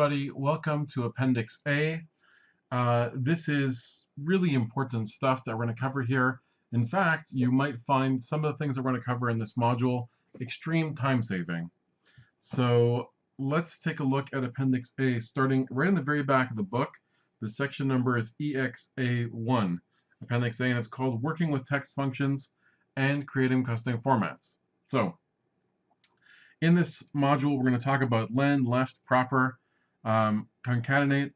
everybody, welcome to Appendix A. This is really important stuff that we're going to cover here. In fact, you might find some of the things that we're going to cover in this module extreme time saving. So let's take a look at Appendix A, starting right in the very back of the book. The section number is EXA1, Appendix A, and it's called Working with Text Functions and Creating Custom Formats. So in this module, we're going to talk about len, left, proper, concatenate,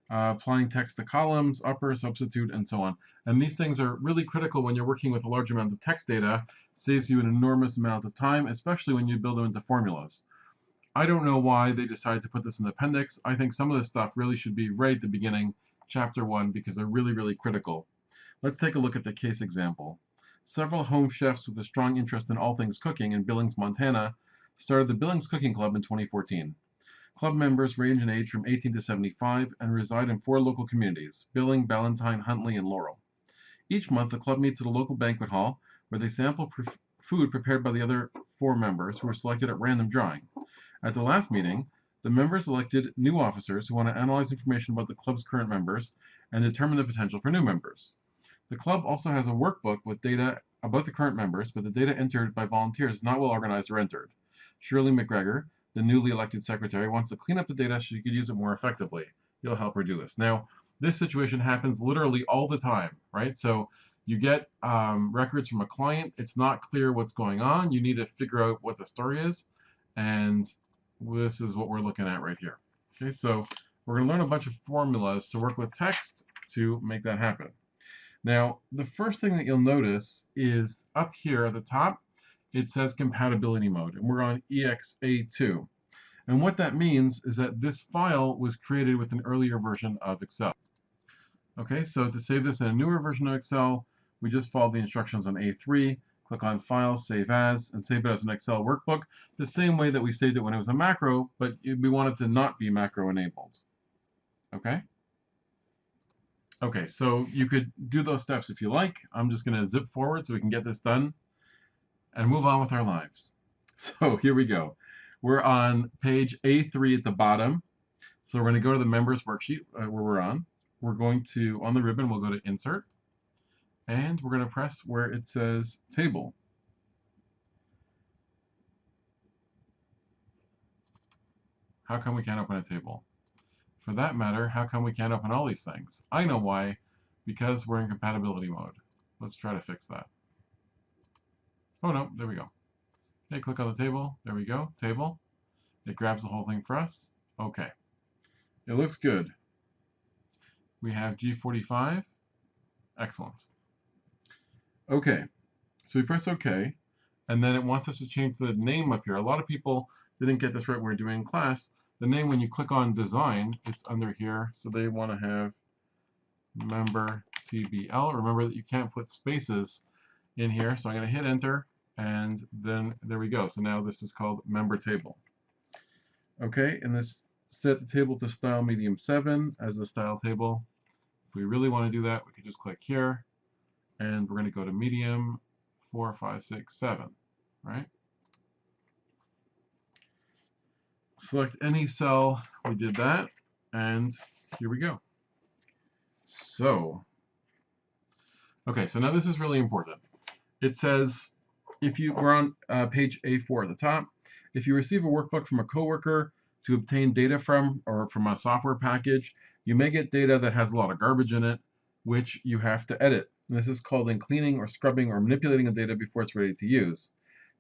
applying text to columns, upper, substitute, and so on. And these things are really critical when you're working with a large amount of text data. Saves you an enormous amount of time, especially when you build them into formulas. I don't know why they decided to put this in the appendix. I think some of this stuff really should be right at the beginning, chapter 1, because they're really, really critical. Let's take a look at the case example. Several home chefs with a strong interest in all things cooking in Billings, Montana, started the Billings Cooking Club in 2014. Club members range in age from 18 to 75 and reside in 4 local communities: Billings, Ballantyne, Huntley, and Laurel. Each month, the club meets at a local banquet hall where they sample food prepared by the other 4 members who were selected at random drawing. At the last meeting, the members elected new officers who want to analyze information about the club's current members and determine the potential for new members. The club also has a workbook with data about the current members, but the data entered by volunteers is not well organized or entered. Shirley McGregor, the newly elected secretary, wants to clean up the data so she could use it more effectively. You'll help her do this. Now, this situation happens literally all the time, right? So you get records from a client. It's not clear what's going on. You need to figure out what the story is. And this is what we're looking at right here. Okay, so we're going to learn a bunch of formulas to work with text to make that happen. Now, the first thing that you'll notice is up here at the top, it says compatibility mode, and we're on EXA2. And what that means is that this file was created with an earlier version of Excel. Okay, so to save this in a newer version of Excel, we just follow the instructions on A3, click on File, Save As, and save it as an Excel workbook, the same way that we saved it when it was a macro, but we want it to not be macro enabled. Okay? Okay, so you could do those steps if you like. I'm just going to zip forward so we can get this done and move on with our lives. So here we go. We're on page A3 at the bottom. So we're going to go to the members worksheet where we're on. We're going to, on the ribbon, we'll go to Insert. And we're going to press where it says Table. How come we can't open a table? For that matter, how come we can't open all these things? I know why. Because we're in compatibility mode. Let's try to fix that. Oh no, there we go. Okay, click on the table. There we go, table. It grabs the whole thing for us. Okay. It looks good. We have G45. Excellent. Okay, so we press OK, and then it wants us to change the name up here. A lot of people didn't get this right when we were doing in class. The name, when you click on design, it's under here, so they want to have member TBL. Remember that you can't put spaces in here, so I'm going to hit enter, and then there we go. So now this is called member table. Okay, and this set the table to style medium 7 as the style table. If we really want to do that, we could just click here, and we're going to go to medium 4, 5, 6, 7, right? Select any cell. We did that, and here we go. So, okay, so now this is really important. It says, we're on page A4 at the top. If you receive a workbook from a coworker to obtain data from, or from a software package, you may get data that has a lot of garbage in it, which you have to edit. And this is called cleaning or scrubbing or manipulating the data before it's ready to use,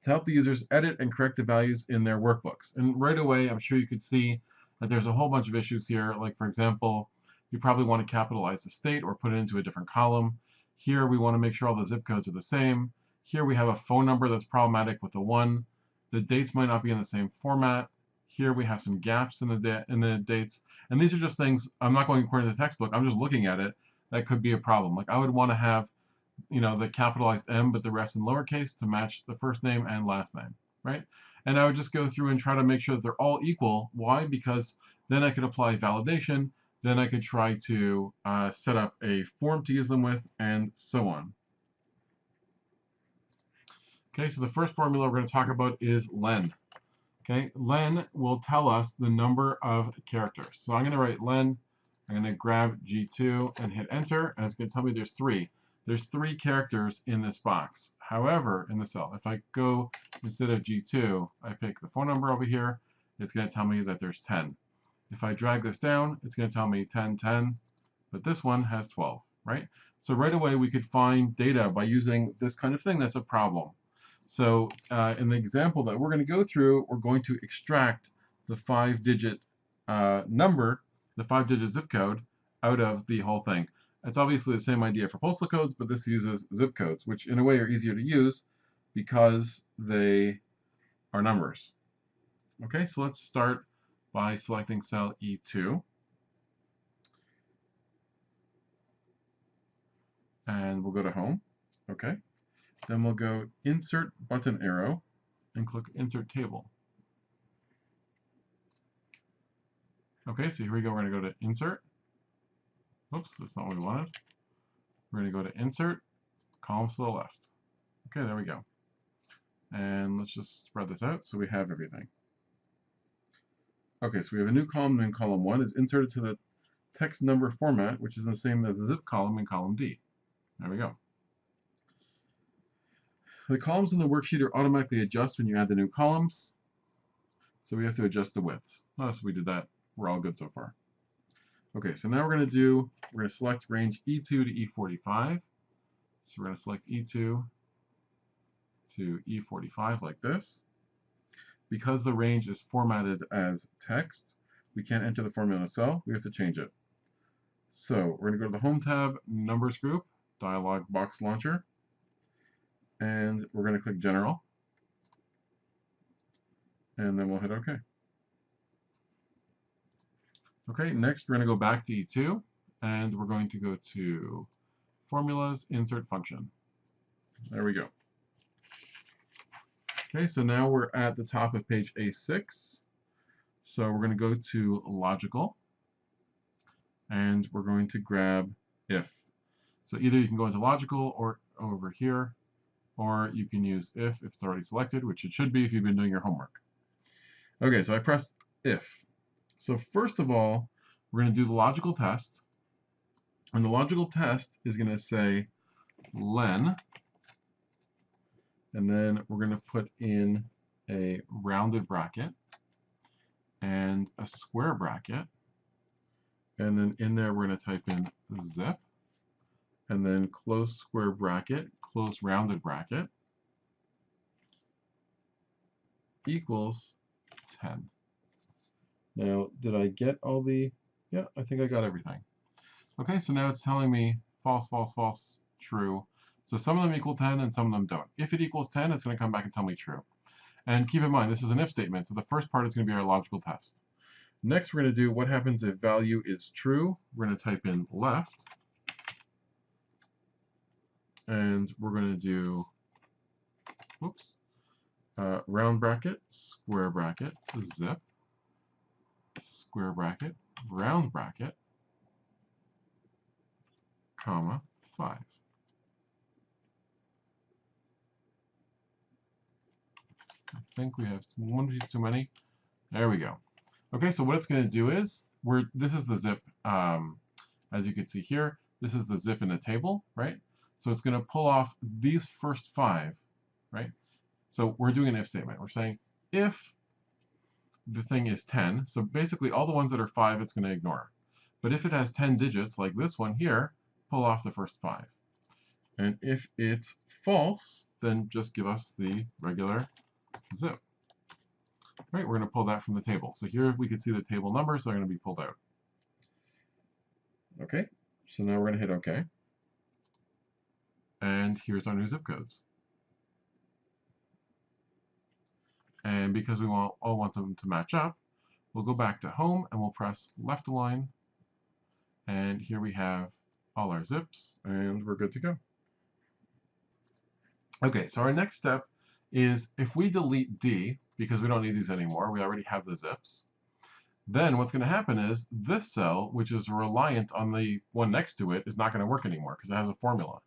to help the users edit and correct the values in their workbooks. And right away, I'm sure you could see that there's a whole bunch of issues here. Like, for example, you probably want to capitalize the state or put it into a different column. Here, we want to make sure all the zip codes are the same. Here, we have a phone number that's problematic with a 1. The dates might not be in the same format. Here, we have some gaps in the dates. And these are just things, I'm not going according to the textbook, I'm just looking at it. That could be a problem. Like, I would want to have, the capitalized M, but the rest in lowercase to match the first name and last name, right? And I would just go through and try to make sure that they're all equal. Why? Because then I could apply validation. Then I could try to set up a form to use them with, and so on. Okay, so the first formula we're going to talk about is len. Okay, len will tell us the number of characters. So I'm going to write len. I'm going to grab G2 and hit enter, and it's going to tell me there's 3. There's 3 characters in this box. However, in the cell, if I go instead of G2, I pick the phone number over here, it's going to tell me that there's 10. If I drag this down, it's going to tell me 10, 10, but this one has 12, right? So right away we could find data by using this kind of thing that's a problem. So in the example that we're going to go through, we're going to extract the 5-digit number, the 5-digit zip code, out of the whole thing. It's obviously the same idea for postal codes, but this uses zip codes, which in a way are easier to use because they are numbers. Okay, so let's start by selecting cell E2. And we'll go to home. Okay. Then we'll go insert button arrow and click insert table. Okay, so here we go. We're going to go to insert. Oops, that's not what we wanted. We're going to go to insert, columns to the left. Okay, there we go. And let's just spread this out so we have everything. Okay, so we have a new column in column 1 is inserted to the text number format, which is the same as the zip column in column D. There we go. The columns in the worksheet are automatically adjust when you add the new columns. So we have to adjust the width. Oh, so we did that. We're all good so far. Okay, so now we're going to select range E2 to E45. So we're going to select E2 to E45 like this. Because the range is formatted as text, we can't enter the formula cell. We have to change it. So we're going to go to the Home tab, Numbers group, Dialog Box Launcher, and we're going to click General, and then we'll hit OK. Okay, next we're going to go back to E2, and we're going to go to Formulas, Insert Function. There we go. Okay, so now we're at the top of page A6. So we're going to go to Logical, and we're going to grab If. So either you can go into Logical or over here, or you can use if it's already selected, which it should be if you've been doing your homework. Okay, so I pressed if. So first of all, we're going to do the logical test. And the logical test is going to say len, and then we're going to put in a rounded bracket and a square bracket. And then in there, we're going to type in zip, and then close square bracket, close rounded bracket, equals 10. Now, did I get all the, yeah, I think I got everything. Okay, so now it's telling me false, false, false, true. So some of them equal 10 and some of them don't. If it equals 10, it's going to come back and tell me true. And keep in mind, this is an if statement, so the first part is going to be our logical test. Next, we're going to do what happens if value is true. We're going to type in left. And we're going to do, whoops, round bracket, square bracket, zip, square bracket, round bracket, comma, 5. I think we have one of these too many. There we go. Okay, so what it's going to do is, this is the zip, as you can see here, this is the zip in the table, right? So it's going to pull off these first 5, right? So we're doing an if statement. We're saying if the thing is 10, so basically all the ones that are 5, it's going to ignore. But if it has 10 digits, like this one here, pull off the first 5. And if it's false, then just give us the regular zip. Right, we're going to pull that from the table. So here we can see the table numbers that are going to be pulled out. Okay, so now we're going to hit OK. And here's our new zip codes. And because we all want them to match up, we'll go back to home and we'll press left align. And here we have all our zips, and we're good to go. Okay, so our next step is if we delete D, because we don't need these anymore, we already have the zips, then what's going to happen is this cell, which is reliant on the one next to it, is not going to work anymore because it has a formula.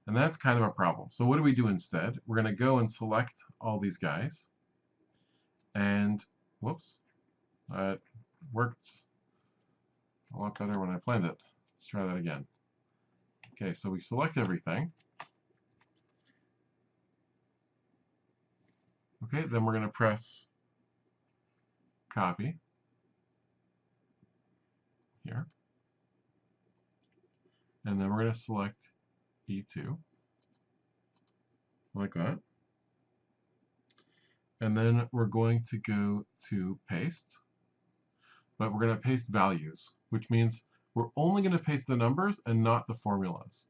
And that's kind of a problem. So what do we do instead? We're going to go and select all these guys. And whoops, that worked a lot better when I planned it. Let's try that again. Okay, so we select everything. Okay, then we're going to press copy here. And then we're going to select E2, like that. And then we're going to go to paste, but we're going to paste values, which means we're only going to paste the numbers and not the formulas.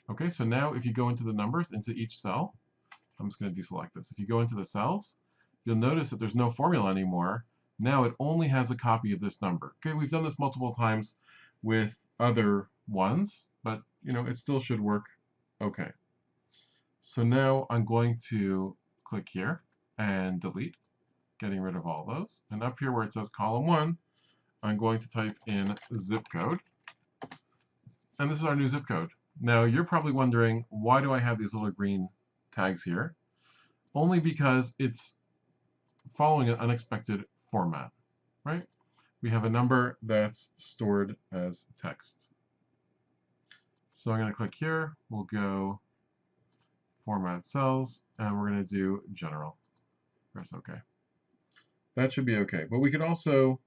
Okay, so now if you go into the numbers, into each cell, I'm just going to deselect this. If you go into the cells, you'll notice that there's no formula anymore. Now it only has a copy of this number. Okay, we've done this multiple times with other ones, but it still should work okay. So now I'm going to click here and delete, getting rid of all those. And up here where it says column 1, I'm going to type in zip code. And this is our new zip code. Now you're probably wondering, why do I have these little green tags here? Only because it's following an unexpected format, right? We have a number that's stored as text. So I'm going to click here. We'll go format cells, and we're going to do general. Press OK. That should be okay. But we could also,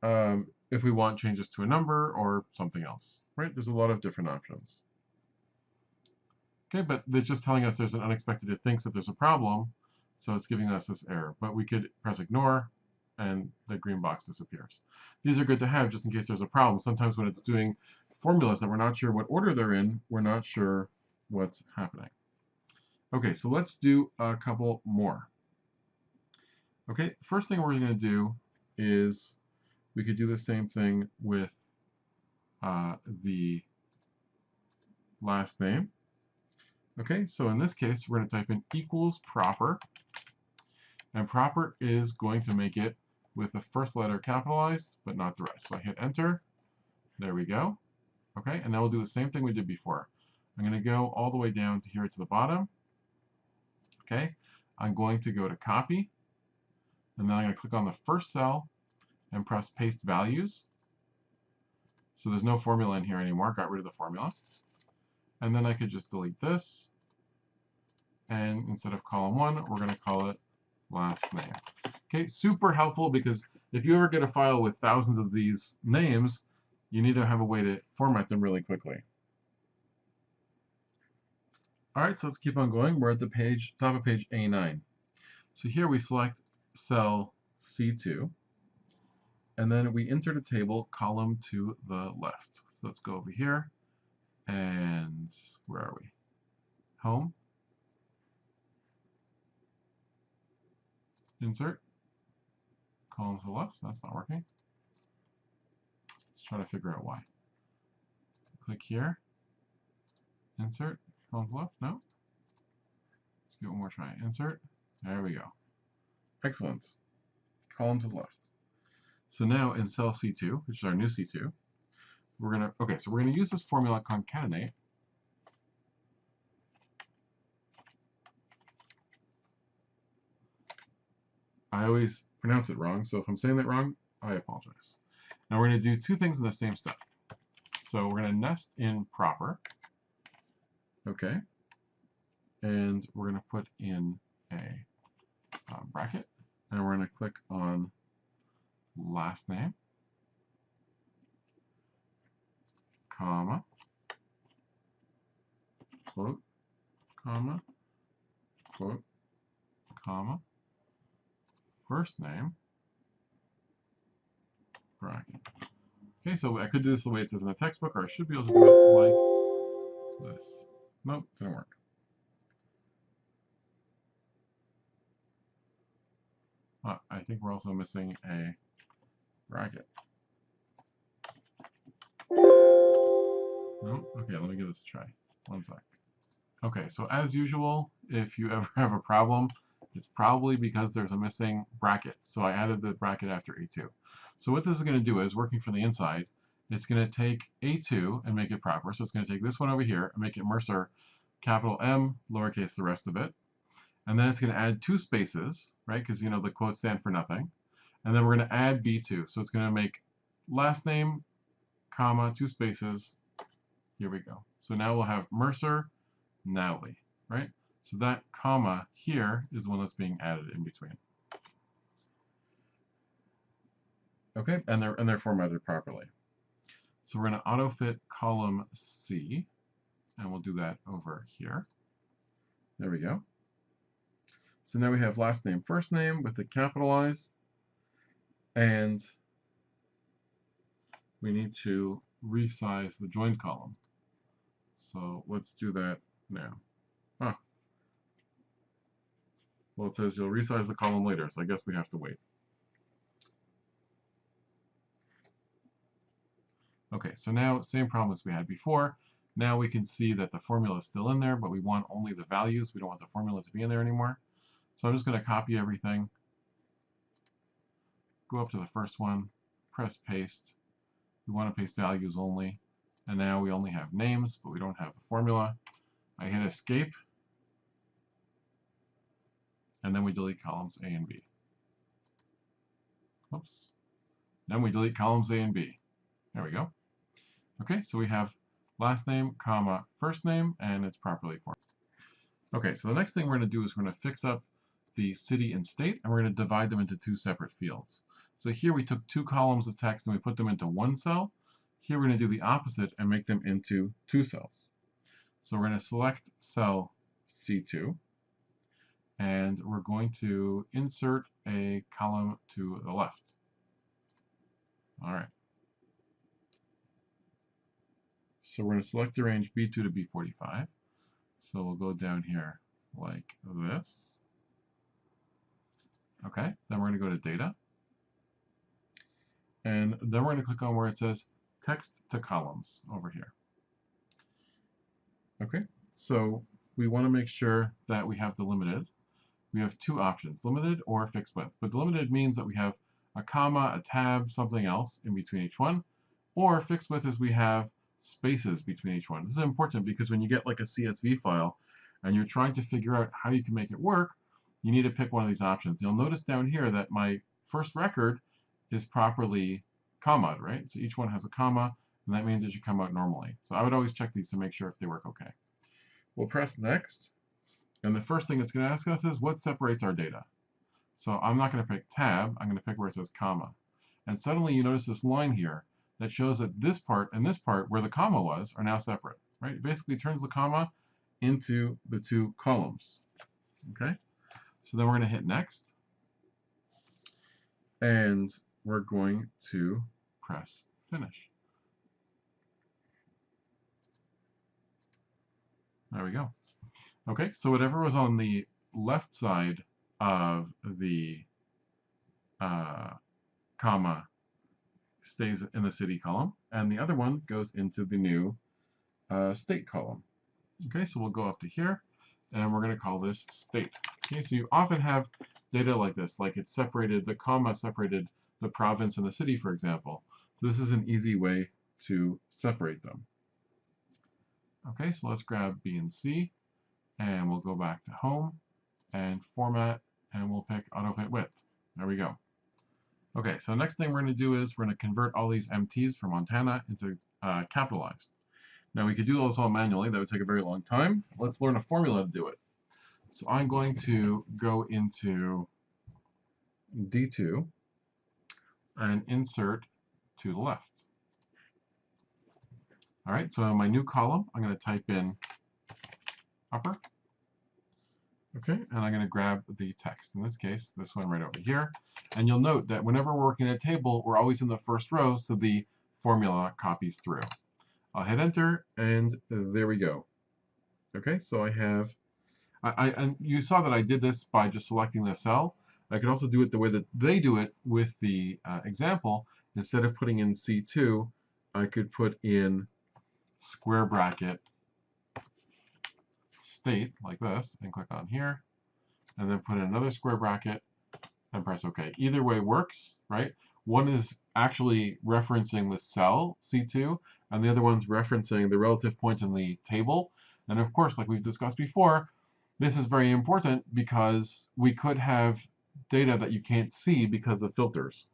if we want, changes to a number or something else, right? There's a lot of different options. Okay, but they're just telling us there's an unexpected. It thinks that there's a problem, so it's giving us this error. But we could press ignore, and the green box disappears. These are good to have just in case there's a problem. Sometimes when it's doing formulas that we're not sure what order they're in, we're not sure what's happening. Okay, so let's do a couple more. Okay, first thing we're going to do is we could do the same thing with the last name. Okay, so in this case, we're going to type in equals proper. And proper is going to make it with the first letter capitalized, but not the rest. So I hit enter. There we go. Okay, and now we'll do the same thing we did before. I'm going to go all the way down to here to the bottom. Okay, I'm going to go to copy. And then I'm going to click on the first cell and press paste values. So there's no formula in here anymore. Got rid of the formula. And then I could just delete this. And instead of column 1, we're going to call it last name. Okay, super helpful because if you ever get a file with thousands of these names, you need to have a way to format them really quickly. All right, so let's keep on going. We're at the page, top of page A9. So here we select cell C2, and then we insert a table column to the left. So let's go over here, and where are we? Home. Insert. Column to the left. That's not working. Let's try to figure out why. Click here. Insert. Column to the left. No. Let's give it one more try. Insert. There we go. Excellent. Column to the left. So now in cell C2, which is our new C2, we're gonna use this formula concatenate. I always pronounce it wrong, so if I'm saying that wrong, I apologize. Now we're going to do two things in the same step. So we're going to nest in proper, okay, and we're going to put in a bracket, and we're going to click on last name, comma, quote, comma, quote, comma, first name, bracket. Okay, so I could do this the way it says in the textbook, or I should be able to do it like this. Nope, didn't work. I think we're also missing a bracket. Nope. Okay, let me give this a try. One sec. Okay, so as usual, if you ever have a problem, it's probably because there's a missing bracket. So I added the bracket after A2. So what this is going to do is, working from the inside, it's going to take A2 and make it proper. So it's going to take this one over here and make it Mercer, capital M, lowercase the rest of it. and then it's going to add 2 spaces, right? Because you know the quotes stand for nothing. And then we're going to add B2. So it's going to make last name, comma, 2 spaces. Here we go. So now we'll have Mercer, Natalie, right? So that comma here is one that's being added in between. Okay, and they're formatted properly. So we're going to auto-fit column C, and we'll do that over here. There we go. So now we have last name, first name with it capitalized, and we need to resize the joined column. So let's do that now. Well, it says you'll resize the column later, so I guess we have to wait. Okay, so now same problem as we had before. Now we can see that the formula is still in there, but we want only the values. We don't want the formula to be in there anymore. So I'm just going to copy everything, go up to the first one, press paste. We want to paste values only. And now we only have names, but we don't have the formula. I hit escape. And then we delete columns A and B. Oops. Then we delete columns A and B. There we go. Okay, so we have last name, comma, first name, and it's properly formatted. Okay, so the next thing we're going to do is we're going to fix up the city and state, and we're going to divide them into 2 separate fields. So here we took 2 columns of text and we put them into 1 cell. Here we're going to do the opposite and make them into 2 cells. So we're going to select cell C2, and we're going to insert a column to the left. All right. So we're going to select the range B2 to B45. So we'll go down here like this. Okay, then we're going to go to data. And then we're going to click on where it says text to columns over here. Okay, so we want to make sure that we have delimited. We have 2 options, limited or fixed width. But delimited means that we have a comma, a tab, something else in between each one. Or fixed width is we have spaces between each one. This is important because when you get like a CSV file and you're trying to figure out how you can make it work, you need to pick one of these options. You'll notice down here that my first record is properly commaed, right? So each one has a comma, and that means it should come out normally. So I would always check these to make sure if they work okay. We'll press next, and the first thing it's going to ask us is what separates our data. So I'm not going to pick tab, I'm going to pick where it says comma. And suddenly you notice this line here that shows that this part and this part where the comma was are now separate, right? It basically turns the comma into the 2 columns, okay? So then we're going to hit next, and we're going to press finish. There we go. Okay, so whatever was on the left side of the comma stays in the city column, and the other one goes into the new state column. Okay, so we'll go up to here, and we're going to call this state. Okay, so you often have data like this, like it's separated, the comma separated the province and the city, for example. So this is an easy way to separate them. Okay, so let's grab B and C, and we'll go back to home and format, and we'll pick autofit width. There we go. Okay, so next thing we're going to do is we're going to convert all these MTs from Montana into capitalized. Now we could do this all manually, that would take a very long time. Let's learn a formula to do it. So I'm going to go into D2 and insert to the left. All right, so in my new column, I'm going to type in upper. Okay, and I'm going to grab the text. In this case, this one right over here. And you'll note that whenever we're working in a table, we're always in the first row, so the formula copies through. I'll hit enter, and there we go. Okay, so I have, and you saw that I did this by just selecting the cell. I could also do it the way that they do it with the example. Instead of putting in C2, I could put in square bracket state like this and click on here, and then put in another square bracket and press OK. Either way works, right? One is actually referencing the cell C2, and the other one's referencing the relative point in the table. And of course, like we've discussed before, This is very important because we could have data that you can't see because of filters,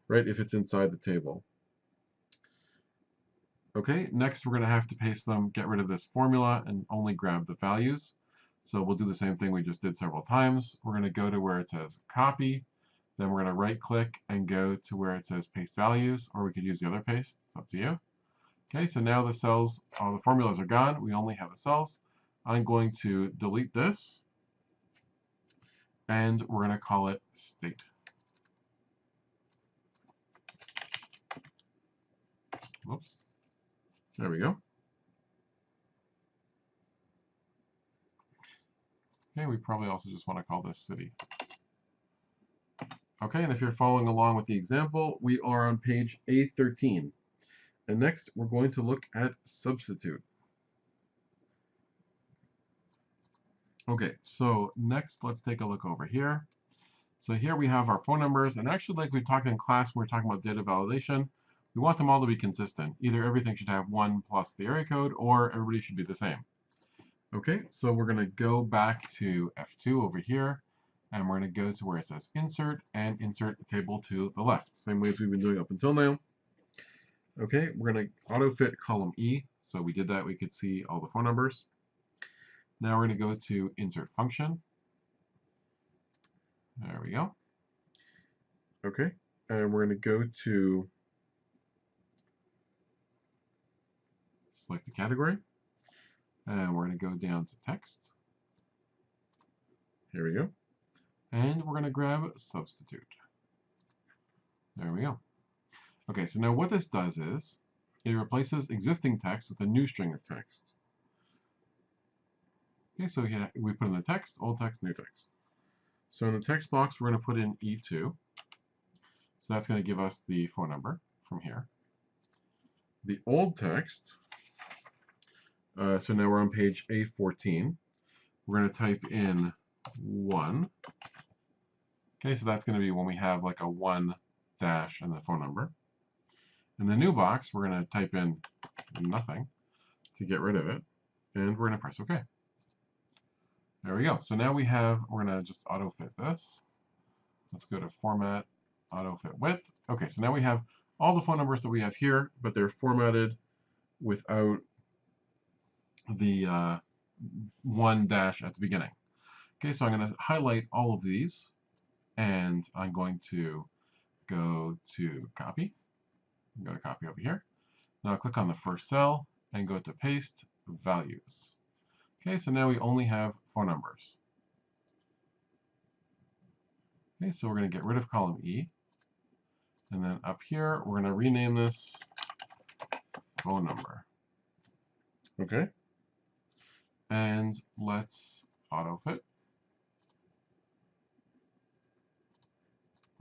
right, if it's inside the table. Okay, next we're going to have to paste them, get rid of this formula, and only grab the values. So we'll do the same thing we just did several times. We're going to go to where it says copy, then we're going to right click and go to where it says paste values, or we could use the other paste, it's up to you. Okay, so now the cells, all the formulas are gone, we only have the cells. I'm going to delete this, and we're going to call it state. Whoops. There we go. Okay, we probably also just want to call this city. Okay, and if you're following along with the example, we are on page A13. And next, we're going to look at substitute. Okay, so next, let's take a look over here. So here we have our phone numbers, and actually, like we talked in class when we were talking about data validation, we want them all to be consistent. Either everything should have 1 plus the area code, or everybody should be the same. Okay, so we're going to go back to F2 over here, and we're going to go to where it says insert, and insert the table to the left, same way as we've been doing up until now. Okay, we're going to auto-fit column E, so we did that, we could see all the phone numbers. Now we're going to go to insert function. There we go. Okay, and we're going to go to select the category, and we're going to go down to text. Here we go. And we're going to grab substitute. There we go. Okay, so now what this does is it replaces existing text with a new string of text. Okay, so we put in the text, old text, new text. So in the text box, we're going to put in E2. So that's going to give us the phone number from here. The old text, so now we're on page A14. We're going to type in 1. Okay, so that's going to be when we have like a 1 dash and the phone number. In the new box, we're going to type in nothing to get rid of it, and we're going to press OK. There we go. So now we're going to just auto-fit this. Let's go to Format, Auto-Fit Width. Okay, so now we have all the phone numbers that we have here, but they're formatted without the 1 dash at the beginning. Okay, so I'm going to highlight all of these, and I'm going to go to Copy. Go to Copy over here. Now click on the first cell and go to Paste Values. Okay, so now we only have phone numbers. Okay, so we're going to get rid of column E. And then up here, we're going to rename this phone number. Okay. And let's auto-fit.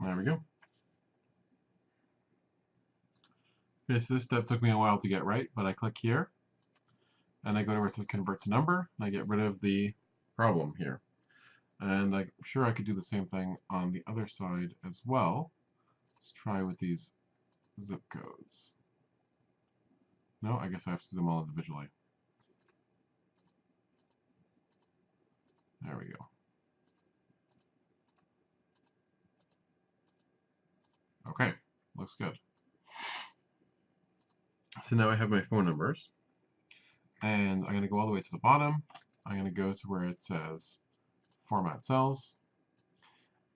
There we go. Okay, so this step took me a while to get right, but I click here, and I go to where it says convert to number, and I get rid of the problem here. And I'm sure I could do the same thing on the other side as well. Let's try with these zip codes. No, I guess I have to do them all individually. There we go. Okay, looks good. So now I have my phone numbers, and I'm going to go all the way to the bottom. I'm going to go to where it says Format Cells,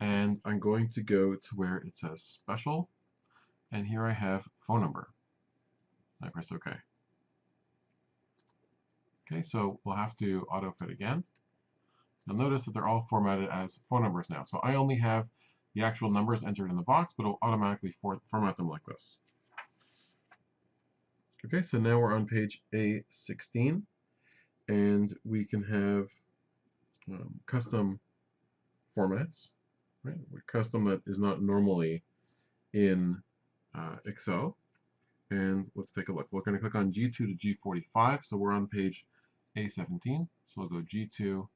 and I'm going to go to where it says Special, and here I have phone number. I press OK. Okay, so we'll have to auto-fit again. You'll notice that they're all formatted as phone numbers now. So I only have the actual numbers entered in the box, but it'll automatically format them like this. Okay, so now we're on page A16, and we can have custom formats, right? Custom that is not normally in Excel. And let's take a look. We're going to click on G2 to G45, so we're on page A17. So we'll go G2 to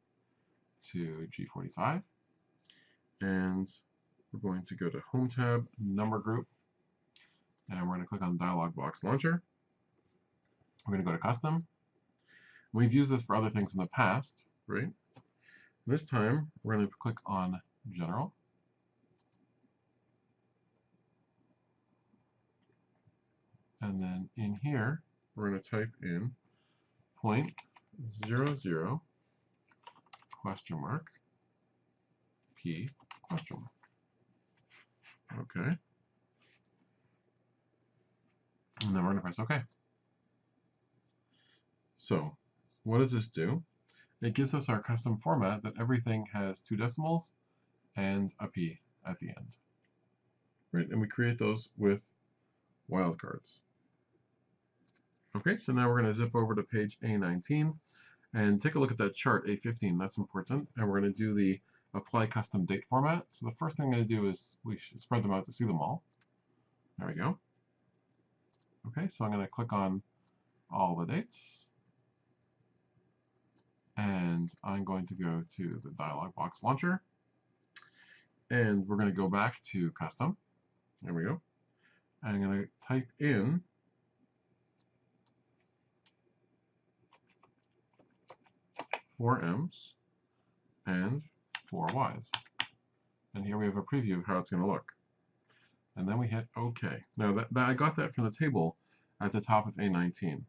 G45, and we're going to go to Home tab, Number Group, and we're going to click on Dialog Box Launcher. We're going to go to Custom. We've used this for other things in the past, right? This time, we're going to click on General. And then in here, we're going to type in 0.00 question mark P question mark. Okay. And then we're going to press OK. So, what does this do? It gives us our custom format that everything has 2 decimals and a P at the end. Right? And we create those with wildcards. Okay, so now we're going to zip over to page A19 and take a look at that chart A15. That's important. And we're going to do the apply custom date format. So the first thing I'm going to do is we should spread them out to see them all. There we go. Okay, so I'm going to click on all the dates. And I'm going to go to the dialog box launcher. And we're going to go back to custom. There we go. And I'm going to type in four M's and 4 Y's. And here we have a preview of how it's going to look. And then we hit OK. Now I got that from the table at the top of A19.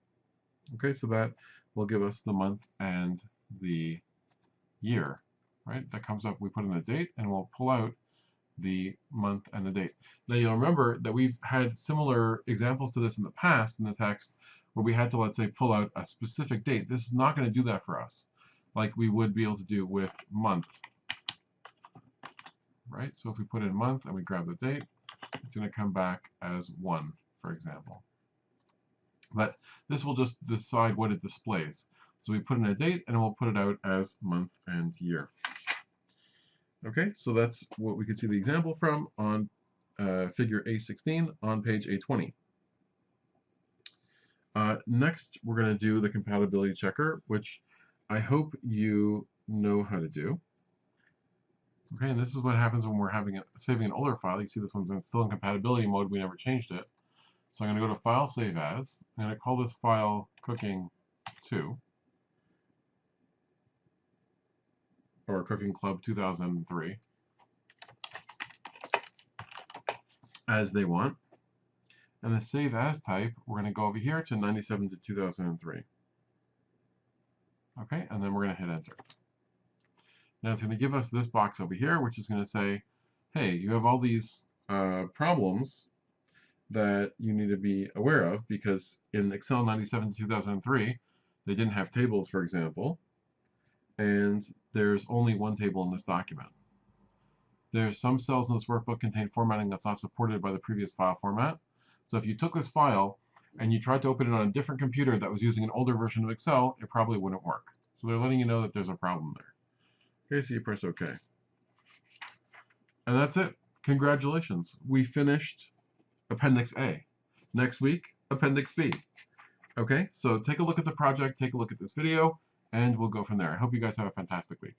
Okay, so that will give us the month and the year, right? That comes up, we put in the date, and we'll pull out the month and the date. Now you'll remember that we've had similar examples to this in the past in the text where we had to, let's say, pull out a specific date. This is not going to do that for us like we would be able to do with month, right? So if we put in month and we grab the date, it's going to come back as 1, for example. But this will just decide what it displays. So we put in a date and we'll put it out as month and year. Okay, so that's what we can see the example from on figure A16 on page A20. Next, we're going to do the compatibility checker, which I hope you know how to do. Okay, and this is what happens when we're saving an older file. You see this one's still in compatibility mode. We never changed it. So I'm going to go to File, Save As. I'm going to call this file Cooking 2. Or Cooking Club 2003. As they want. And the Save As type, we're going to go over here to 97 to 2003. Okay, and then we're going to hit Enter. Now it's going to give us this box over here, which is going to say, hey, you have all these problems that you need to be aware of, because in Excel 97 to 2003, they didn't have tables, for example, and there's only one table in this document. There's some cells in this workbook contain formatting that's not supported by the previous file format. So if you took this file and you tried to open it on a different computer that was using an older version of Excel, it probably wouldn't work. So they're letting you know that there's a problem there. Okay, so you press OK. And that's it. Congratulations. We finished Appendix A. Next week, Appendix B. Okay, so take a look at the project, take a look at this video, and we'll go from there. I hope you guys have a fantastic week.